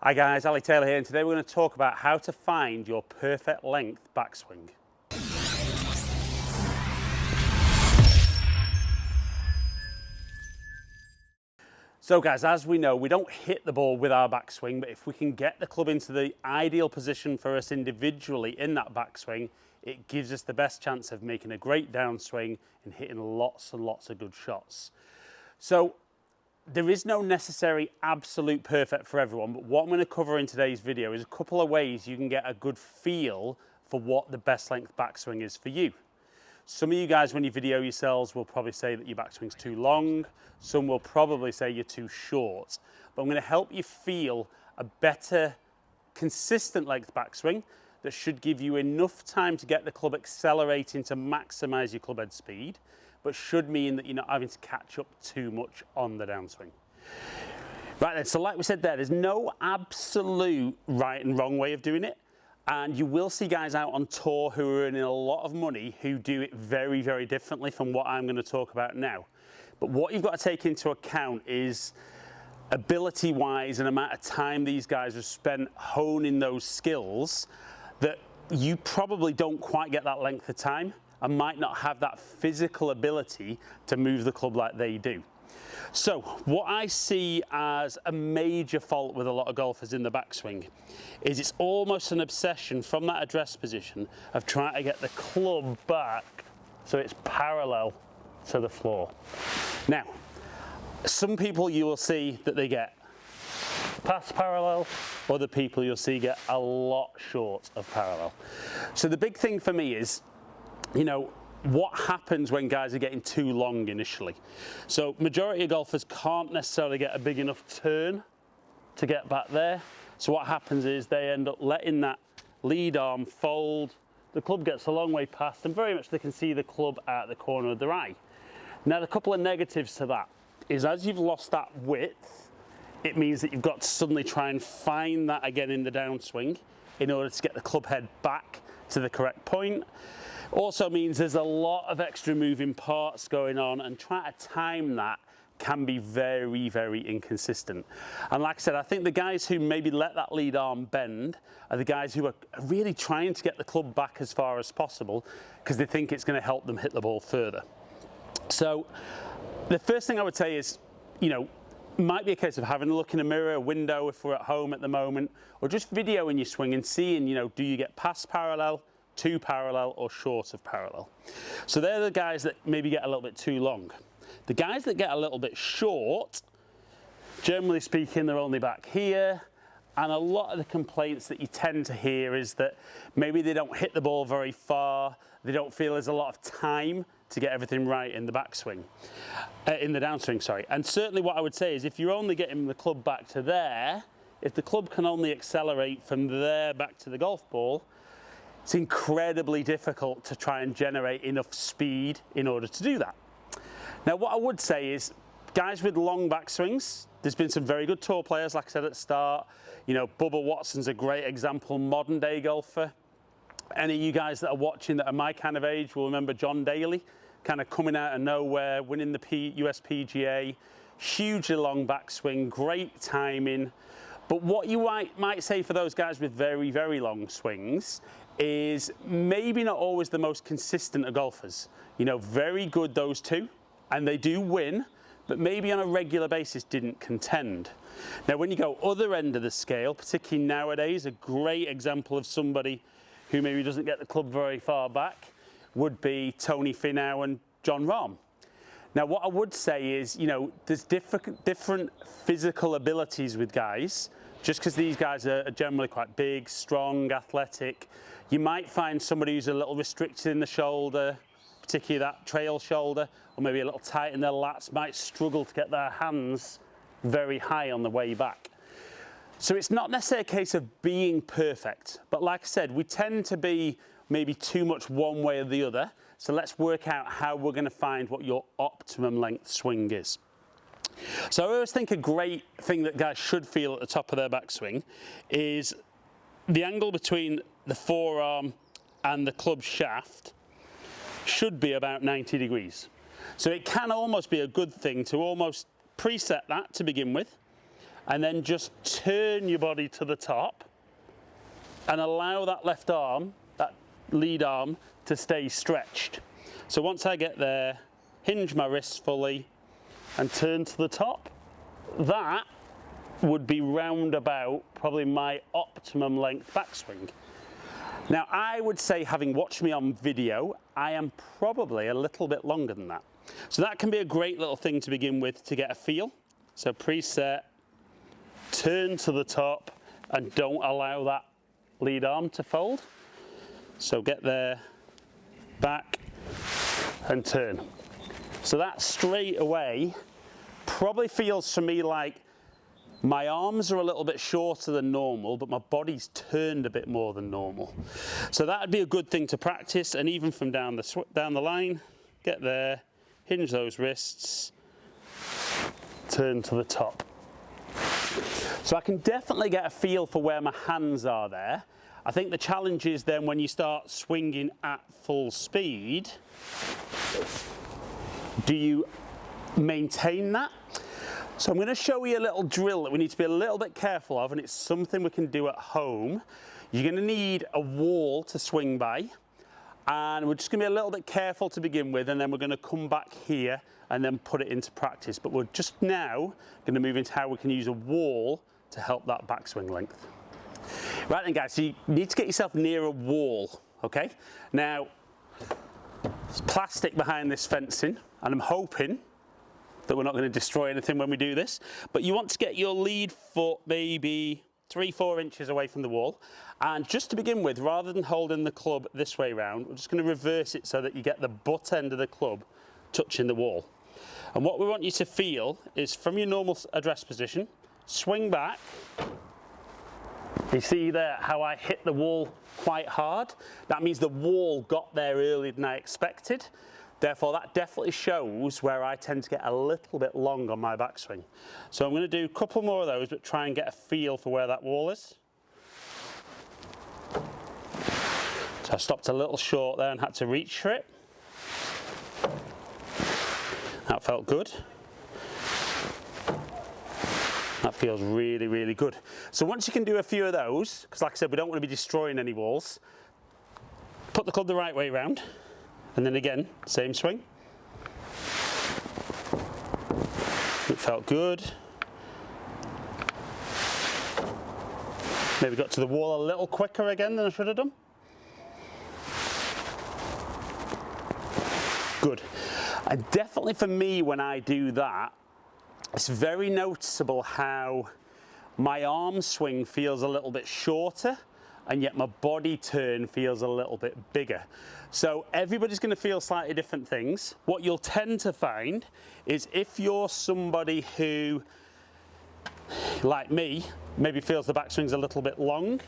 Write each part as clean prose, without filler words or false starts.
Hi guys, Ali Taylor here, and today we're going to talk about how to find your perfect length backswing. So guys, as we know, we don't hit the ball with our backswing, but if we can get the club into the ideal position for us individually in that backswing, it gives us the best chance of making a great downswing and hitting lots and lots of good shots. So there is no necessary absolute perfect for everyone, but what I'm going to cover in today's video is a couple of ways you can get a good feel for what the best length backswing is for you. Some of you guys, when you video yourselves, will probably say that your backswing's too long. Some will probably say you're too short. But I'm going to help you feel a better, consistent length backswing that should give you enough time to get the club accelerating to maximize your club head speed, but should mean that you're not having to catch up too much on the downswing. Right then, so like we said there, there's no absolute right and wrong way of doing it. And you will see guys out on tour who are earning a lot of money who do it very, very differently from what I'm going to talk about now. But what you've got to take into account is ability-wise and amount of time these guys have spent honing those skills that you probably don't quite get that length of time and might not have that physical ability to move the club like they do. So what I see as a major fault with a lot of golfers in the backswing is it's almost an obsession from that address position of trying to get the club back so it's parallel to the floor. Now, some people you will see that they get past parallel, other people you'll see get a lot short of parallel. So the big thing for me is, you know, what happens when guys are getting too long initially. So majority of golfers can't necessarily get a big enough turn to get back there. So what happens is they end up letting that lead arm fold, the club gets a long way past, and very much they can see the club at the corner of their eye. Now, the couple of negatives to that is as you've lost that width, it means that you've got to suddenly try and find that again in the downswing in order to get the club head back to the correct point. Also means there's a lot of extra moving parts going on, and trying to time that can be very, very inconsistent. And like I said, I think the guys who maybe let that lead arm bend are the guys who are really trying to get the club back as far as possible because they think it's going to help them hit the ball further. So the first thing I would say is, you know, might be a case of having a look in a mirror, a window if we're at home at the moment, or just videoing your swing and seeing, you know, do you get past parallel, to parallel, or short of parallel. So they're the guys that maybe get a little bit too long. The guys that get a little bit short, generally speaking, they're only back here, and a lot of the complaints that you tend to hear is that maybe they don't hit the ball very far, they don't feel there's a lot of time to get everything right in the backswing, in the downswing, sorry. And certainly what I would say is if you're only getting the club back to there, if the club can only accelerate from there back to the golf ball, it's incredibly difficult to try and generate enough speed in order to do that. Now, what I would say is, guys with long backswings, there's been some very good tour players, like I said at the start. You know, Bubba Watson's a great example, modern day golfer. Any of you guys that are watching that are my kind of age will remember John Daly, kind of coming out of nowhere, winning the US PGA, hugely long backswing, great timing. But what you might say for those guys with very, very long swings is maybe not always the most consistent of golfers. You know, very good those two, and they do win, but maybe on a regular basis didn't contend. Now, when you go other end of the scale, particularly nowadays, a great example of somebody who maybe doesn't get the club very far back would be Tony Finau and Jon Rahm. Now, what I would say is, you know, there's different physical abilities with guys. Just because these guys are generally quite big, strong, athletic, you might find somebody who's a little restricted in the shoulder, particularly that trail shoulder, or maybe a little tight in their lats, might struggle to get their hands very high on the way back. So it's not necessarily a case of being perfect, but like I said, we tend to be maybe too much one way or the other. So let's work out how we're going to find what your optimum length swing is. So I always think a great thing that guys should feel at the top of their backswing is the angle between the forearm and the club shaft should be about 90 degrees. So it can almost be a good thing to almost preset that to begin with, and then just turn your body to the top and allow that left arm, that lead arm, to stay stretched. So once I get there, hinge my wrists fully and turn to the top. That would be round about probably my optimum length backswing. Now I would say, having watched me on video, I am probably a little bit longer than that. So that can be a great little thing to begin with to get a feel. So preset, turn to the top and don't allow that lead arm to fold. So get there, back and turn. So that straight away probably feels for me like my arms are a little bit shorter than normal, but my body's turned a bit more than normal. So that would be a good thing to practice, and even from down the line, get there, hinge those wrists, turn to the top. So I can definitely get a feel for where my hands are there. I think the challenge is then when you start swinging at full speed, do you maintain that? So I'm going to show you a little drill that we need to be a little bit careful of, and it's something we can do at home. You're going to need a wall to swing by, and we're just going to be a little bit careful to begin with, and then we're going to come back here and then put it into practice. But we're just now going to move into how we can use a wall to help that backswing length. Right then guys, so you need to get yourself near a wall, okay? Now, there's plastic behind this fencing, and I'm hoping that we're not going to destroy anything when we do this, but you want to get your lead foot maybe 3-4 inches away from the wall. And just to begin with, rather than holding the club this way round, we're just going to reverse it so that you get the butt end of the club touching the wall. And what we want you to feel is, from your normal address position, swing back. You see there how I hit the wall quite hard? That means the wall got there earlier than I expected. Therefore, that definitely shows where I tend to get a little bit long on my backswing. So I'm going to do a couple more of those, but try and get a feel for where that wall is. So I stopped a little short there and had to reach for it. That felt good. That feels really, really good. So once you can do a few of those, because like I said, we don't want to be destroying any walls, put the club the right way round. And then again, same swing. It felt good. Maybe got to the wall a little quicker again than I should have done. Good. And definitely for me, when I do that, it's very noticeable how my arm swing feels a little bit shorter, and yet my body turn feels a little bit bigger. So everybody's going to feel slightly different things. What you'll tend to find is, if you're somebody who, like me, maybe feels the backswing's a little bit long,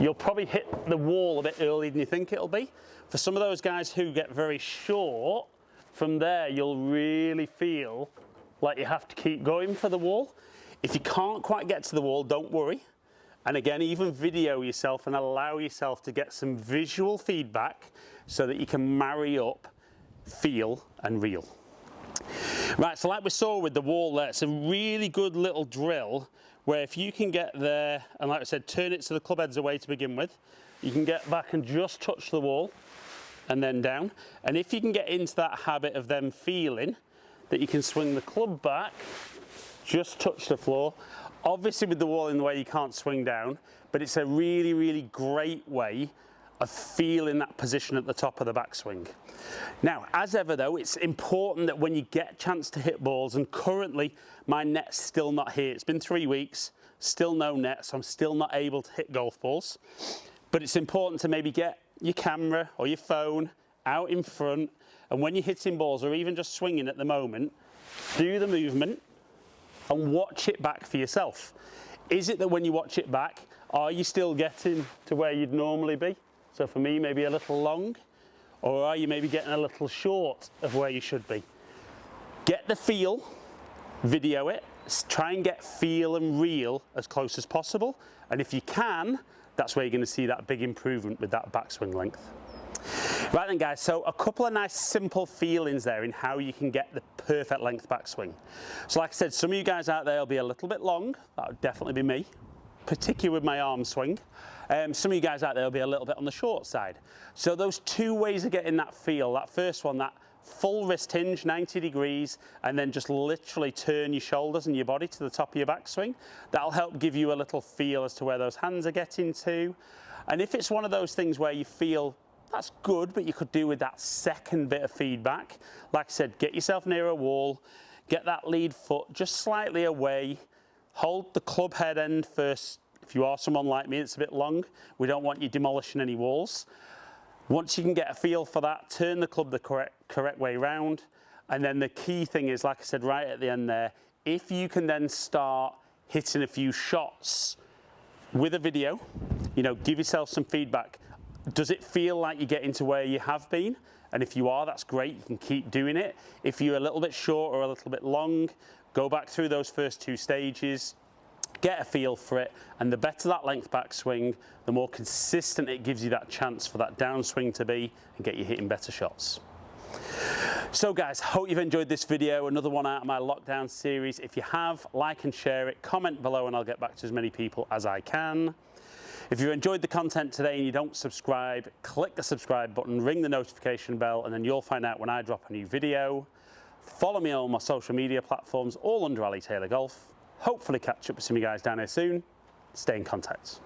you'll probably hit the wall a bit earlier than you think it'll be. For some of those guys who get very short, from there you'll really feel like you have to keep going for the wall. If you can't quite get to the wall, don't worry. And again, even video yourself and allow yourself to get some visual feedback so that you can marry up feel and reel. Right, so like we saw with the wall there, it's a really good little drill where if you can get there, and like I said, turn it so the club head's away to begin with, you can get back and just touch the wall and then down. And if you can get into that habit of them feeling that you can swing the club back, just touch the floor. Obviously with the wall in the way you can't swing down, but it's a really, really great way of feeling that position at the top of the backswing. Now, as ever though, it's important that when you get a chance to hit balls, and currently my net's still not here, it's been 3 weeks, still no net, so I'm still not able to hit golf balls, but it's important to maybe get your camera or your phone out in front, and when you're hitting balls or even just swinging at the moment, do the movement and watch it back for yourself. Is it that when you watch it back, are you still getting to where you'd normally be? So for me, maybe a little long, or are you maybe getting a little short of where you should be? Get the feel, video it, try and get feel and reel as close as possible. And if you can, that's where you're going to see that big improvement with that backswing length. Right then guys, so a couple of nice simple feelings there in how you can get the perfect length backswing. So like I said, some of you guys out there will be a little bit long. That would definitely be me, particularly with my arm swing. Some of you guys out there will be a little bit on the short side. So those two ways of getting that feel, that first one, that full wrist hinge, 90 degrees, and then just literally turn your shoulders and your body to the top of your backswing. That'll help give you a little feel as to where those hands are getting to. And if it's one of those things where you feel that's good, but you could do with that second bit of feedback, like I said, get yourself near a wall, get that lead foot just slightly away, hold the club head end first. If you are someone like me, it's a bit long. We don't want you demolishing any walls. Once you can get a feel for that, turn the club the correct way round. And then the key thing is, like I said right at the end there, if you can then start hitting a few shots with a video, you know, give yourself some feedback. Does it feel like you're getting to where you have been? And if you are, that's great, you can keep doing it. If you're a little bit short or a little bit long, go back through those first two stages, get a feel for it, and the better that length backswing, the more consistent it gives you that chance for that downswing to be and get you hitting better shots. So guys, hope you've enjoyed this video, another one out of my lockdown series. If you have, like and share it, comment below and I'll get back to as many people as I can. If you enjoyed the content today and you don't subscribe, click the subscribe button, ring the notification bell, and then you'll find out when I drop a new video. Follow me on my social media platforms, all under Ali Taylor Golf. Hopefully catch up with some of you guys down here soon. Stay in contact.